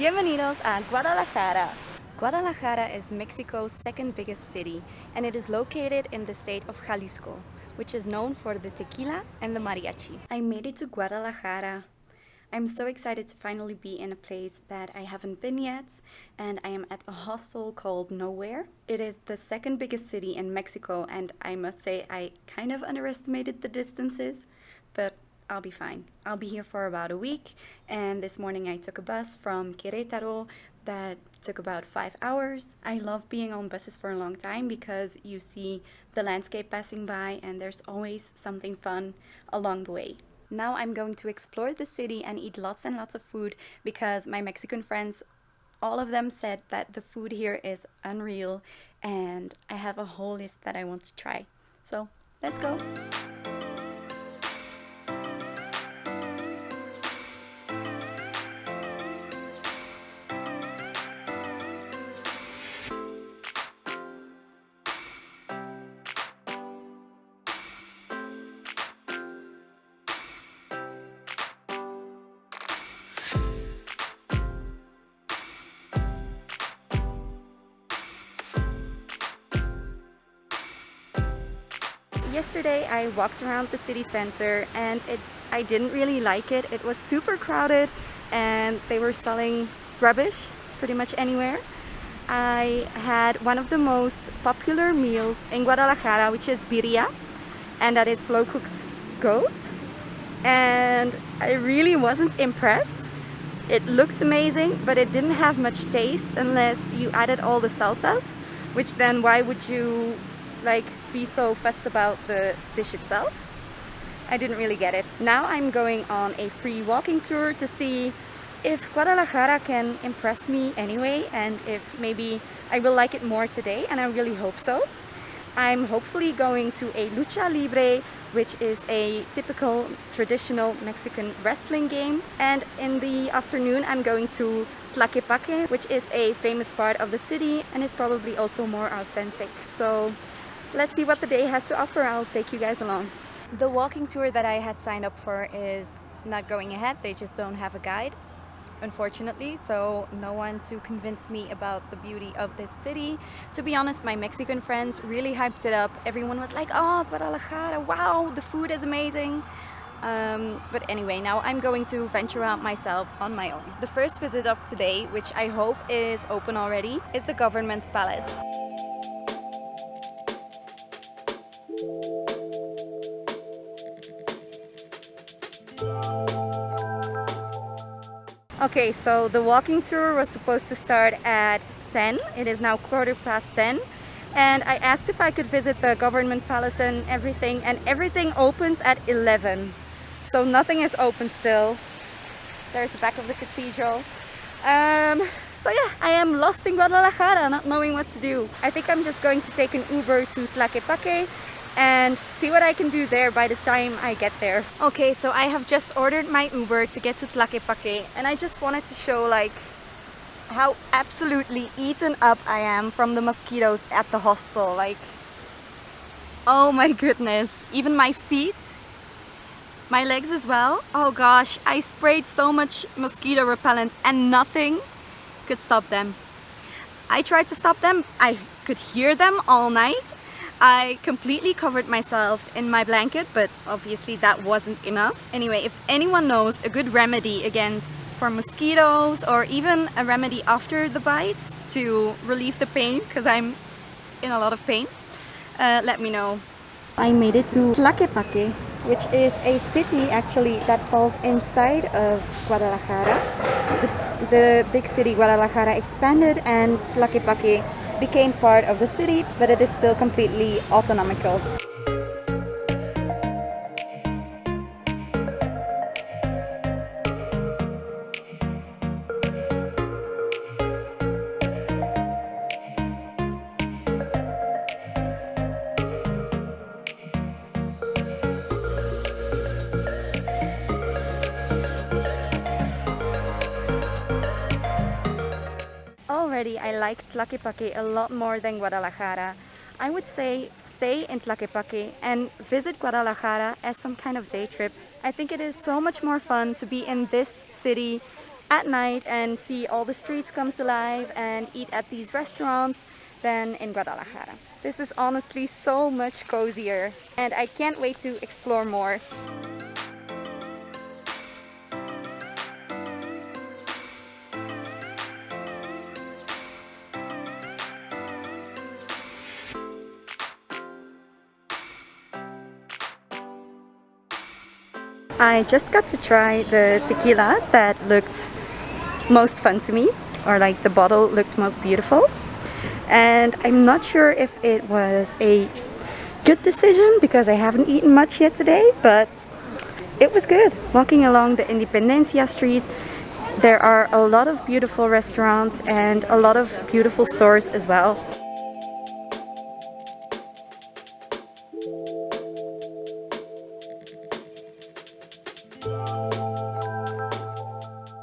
Bienvenidos a Guadalajara. Guadalajara is Mexico's second biggest city, and it is located in the state of Jalisco, which is known for the tequila and the mariachi. I made it to Guadalajara. I'm so excited to finally be in a place that I haven't been yet, and I am at a hostel called Nowhere. It is the second biggest city in Mexico, and I must say I kind of underestimated the distances, but I'll be fine. I'll be here for about a week, and this morning I took a bus from Querétaro that took about 5 hours. I love being on buses for a long time because you see the landscape passing by and there's always something fun along the way. Now I'm going to explore the city and eat lots and lots of food because my Mexican friends, all of them said that the food here is unreal, and I have a whole list that I want to try. So let's go. Yesterday I walked around the city center and I didn't really like it. It was super crowded and they were selling rubbish pretty much anywhere. I had one of the most popular meals in Guadalajara, which is birria, and that is slow cooked goat, and I really wasn't impressed. It looked amazing, but it didn't have much taste unless you added all the salsas, which then why would you be so fussed about the dish itself? I didn't really get it. Now I'm going on a free walking tour to see if Guadalajara can impress me anyway, and if maybe I will like it more today, and I really hope so. I'm hopefully going to a Lucha Libre, which is a typical traditional Mexican wrestling game, and in the afternoon I'm going to Tlaquepaque, which is a famous part of the city and is probably also more authentic. So let's see what the day has to offer. I'll take you guys along. The walking tour that I had signed up for is not going ahead. They just don't have a guide, unfortunately, so no one to convince me about the beauty of this city. To be honest, my Mexican friends really hyped it up. Everyone was like, oh, Guadalajara, wow, the food is amazing. But anyway, now I'm going to venture out myself on my own. The first visit of today, which I hope is open already, is the Government Palace. Okay, so the walking tour was supposed to start at 10. It is now 10:15, and I asked if I could visit the Government Palace and everything opens at 11. So nothing is open still. There's the back of the cathedral. So yeah, I am lost in Guadalajara, not knowing what to do. I think I'm just going to take an Uber to Tlaquepaque and see what I can do there by the time I get there. Okay, so I have just ordered my Uber to get to Tlaquepaque, and I just wanted to show how absolutely eaten up I am from the mosquitoes at the hostel. Oh my goodness, even my feet, my legs as well. Oh gosh, I sprayed so much mosquito repellent and nothing could stop them. I tried to stop them, I could hear them all night. I completely covered myself in my blanket, but obviously that wasn't enough. Anyway, if anyone knows a good remedy for mosquitoes, or even a remedy after the bites to relieve the pain, because I'm in a lot of pain, let me know. I made it to Tlaquepaque, which is a city actually that falls inside of Guadalajara. The big city Guadalajara expanded and Tlaquepaque became part of the city, but it is still completely autonomical. Already I like Tlaquepaque a lot more than Guadalajara. I would say stay in Tlaquepaque and visit Guadalajara as some kind of day trip. I think it is so much more fun to be in this city at night and see all the streets come to life and eat at these restaurants than in Guadalajara. This is honestly so much cozier, and I can't wait to explore more. I just got to try the tequila that looked most fun to me, or like the bottle looked most beautiful. And I'm not sure if it was a good decision because I haven't eaten much yet today, but it was good. Walking along the Independencía street, there are a lot of beautiful restaurants and a lot of beautiful stores as well.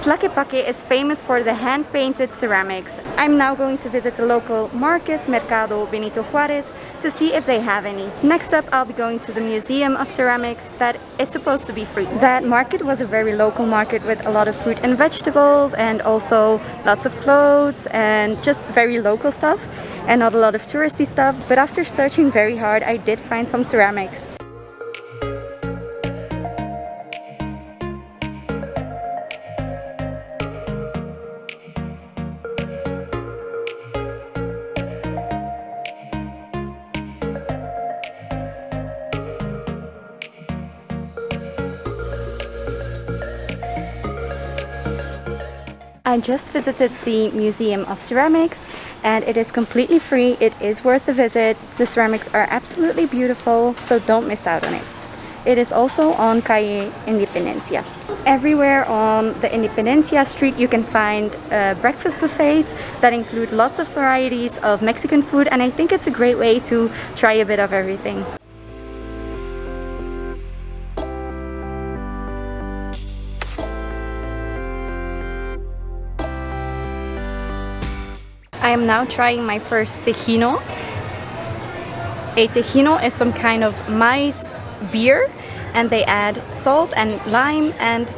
Tlaquepaque is famous for the hand-painted ceramics. I'm now going to visit the local market, Mercado Benito Juarez, to see if they have any. Next up, I'll be going to the Museum of Ceramics that is supposed to be free. That market was a very local market with a lot of fruit and vegetables and also lots of clothes and just very local stuff and not a lot of touristy stuff. But after searching very hard, I did find some ceramics. I just visited the Museum of Ceramics and it is completely free. It is worth a visit. The ceramics are absolutely beautiful, so don't miss out on it. It is also on Calle Independencía. Everywhere on the Independencía street you can find breakfast buffets that include lots of varieties of Mexican food, and I think it's a great way to try a bit of everything. I am now trying my first tejino. A tejino is some kind of maize beer, and they add salt and lime, and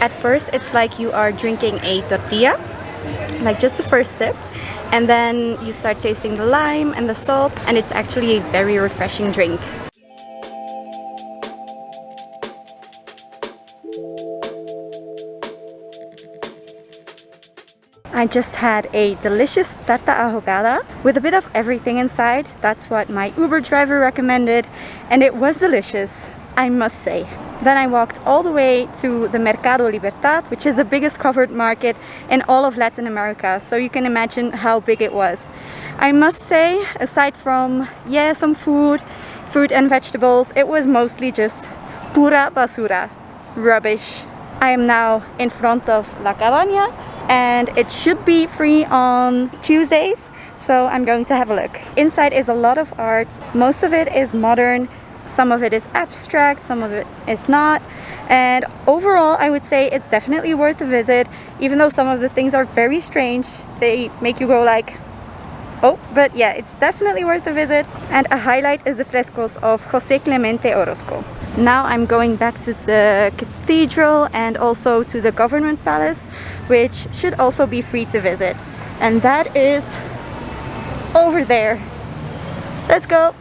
at first it's like you are drinking a tortilla, like just the first sip, and then you start tasting the lime and the salt, and it's actually a very refreshing drink. I just had a delicious torta ahogada with a bit of everything inside. That's what my Uber driver recommended, and it was delicious, I must say. Then I walked all the way to the Mercado Libertad, which is the biggest covered market in all of Latin America, so you can imagine how big it was. I must say, aside from, some fruit and vegetables, it was mostly just pura basura, rubbish. I am now in front of La Cabañas, and it should be free on Tuesdays, so I'm going to have a look. Inside is a lot of art. Most of it is modern, some of it is abstract, some of it is not, and overall I would say it's definitely worth a visit, even though some of the things are very strange. They make you go like, oh, but yeah, it's definitely worth a visit. And a highlight is the frescoes of José Clemente Orozco. Now I'm going back to the Cathedral and also to the Government Palace, which should also be free to visit. And that is over there. Let's go!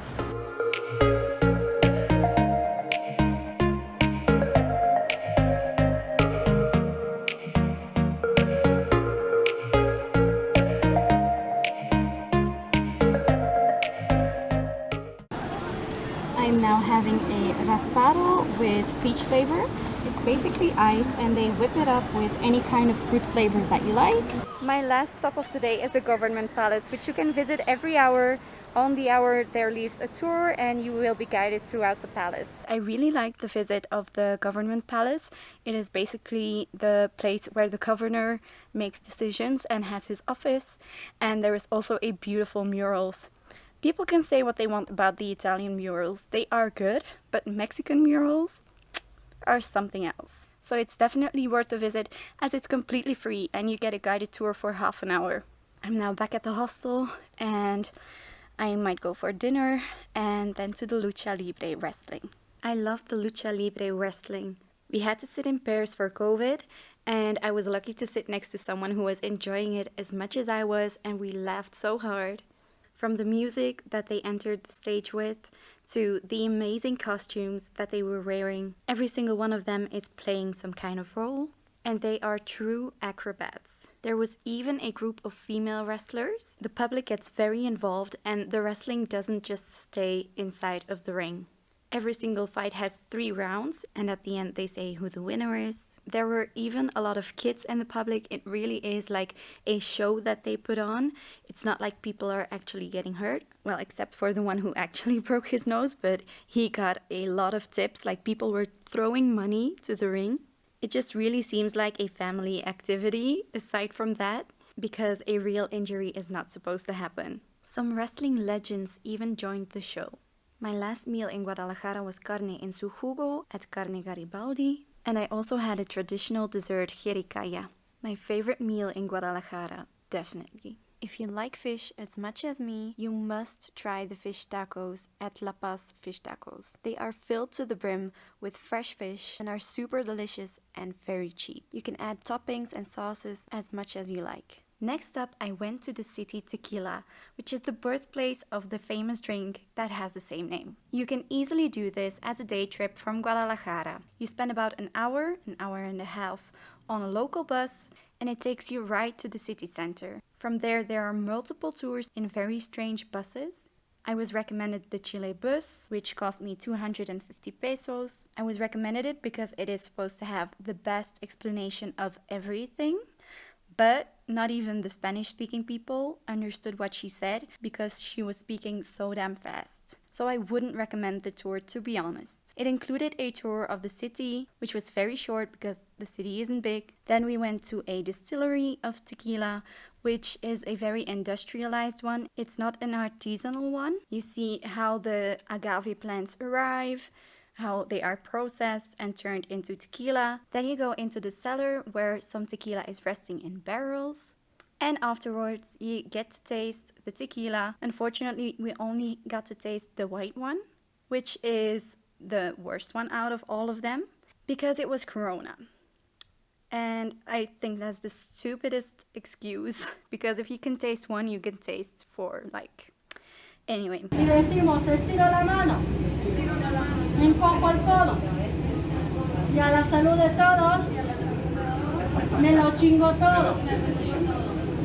I'm now having a raspado with peach flavor. It's basically ice and they whip it up with any kind of fruit flavor that you like. My last stop of today is the Government Palace, which you can visit every hour. On the hour there leaves a tour and you will be guided throughout the palace. I really liked the visit of the Government Palace. It is basically the place where the governor makes decisions and has his office, and there is also a beautiful murals. People can say what they want about the Italian murals. They are good, but Mexican murals are something else. So it's definitely worth a visit as it's completely free and you get a guided tour for half an hour. I'm now back at the hostel and I might go for dinner and then to the Lucha Libre wrestling. I love the Lucha Libre wrestling. We had to sit in pairs for COVID, And I was lucky to sit next to someone who was enjoying it as much as I was, and we laughed so hard. From the music that they entered the stage with, to the amazing costumes that they were wearing, every single one of them is playing some kind of role, and they are true acrobats. There was even a group of female wrestlers. The public gets very involved, and the wrestling doesn't just stay inside of the ring. Every single fight has 3 rounds, and at the end they say who the winner is. There were even a lot of kids in the public. It really is like a show that they put on. It's not like people are actually getting hurt. Well, except for the one who actually broke his nose, but he got a lot of tips, like people were throwing money to the ring. It just really seems like a family activity, aside from that, because a real injury is not supposed to happen. Some wrestling legends even joined the show. My last meal in Guadalajara was carne en su jugo at Carne Garibaldi, and I also had a traditional dessert jericaya. My favorite meal in Guadalajara, definitely. If you like fish as much as me, you must try the fish tacos at La Paz Fish Tacos. They are filled to the brim with fresh fish and are super delicious and very cheap. You can add toppings and sauces as much as you like. Next up, I went to the city Tequila, which is the birthplace of the famous drink that has the same name. You can easily do this as a day trip from Guadalajara. You spend about an hour and a half on a local bus, and it takes you right to the city center. From there are multiple tours in very strange buses. I was recommended the Chile bus, which cost me 250 pesos. I was recommended it because it is supposed to have the best explanation of everything. But not even the Spanish-speaking people understood what she said because she was speaking so damn fast. So I wouldn't recommend the tour, to be honest. It included a tour of the city, which was very short because the city isn't big. Then we went to a distillery of tequila, which is a very industrialized one. It's not an artisanal one. You see how the agave plants arrive, how they are processed and turned into tequila. Then you go into the cellar where some tequila is resting in barrels. And afterwards you get to taste the tequila. Unfortunately, we only got to taste the white one, which is the worst one out of all of them because it was Corona. And I think that's the stupidest excuse because if you can taste one, you can taste 4, like... Anyway. Y decimos, estiro la mano, encojo el codo, y a la salud de todos, me lo chingo todo.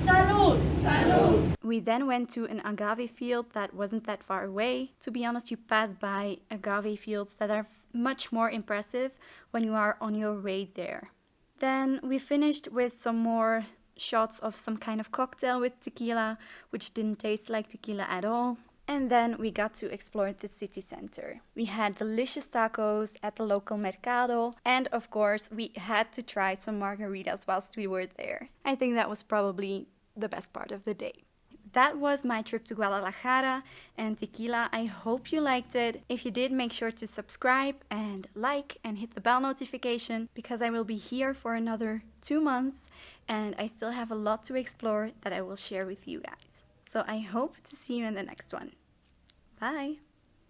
Salud! Salud! We then went to an agave field that wasn't that far away. To be honest, you pass by agave fields that are much more impressive when you are on your way there. Then we finished with some more shots of some kind of cocktail with tequila, which didn't taste like tequila at all. And then we got to explore the city center. We had delicious tacos at the local Mercado, and of course, we had to try some margaritas whilst we were there. I think that was probably the best part of the day. That was my trip to Guadalajara and tequila. I hope you liked it. If you did, make sure to subscribe and like and hit the bell notification because I will be here for another 2 months and I still have a lot to explore that I will share with you guys. So I hope to see you in the next one. Bye!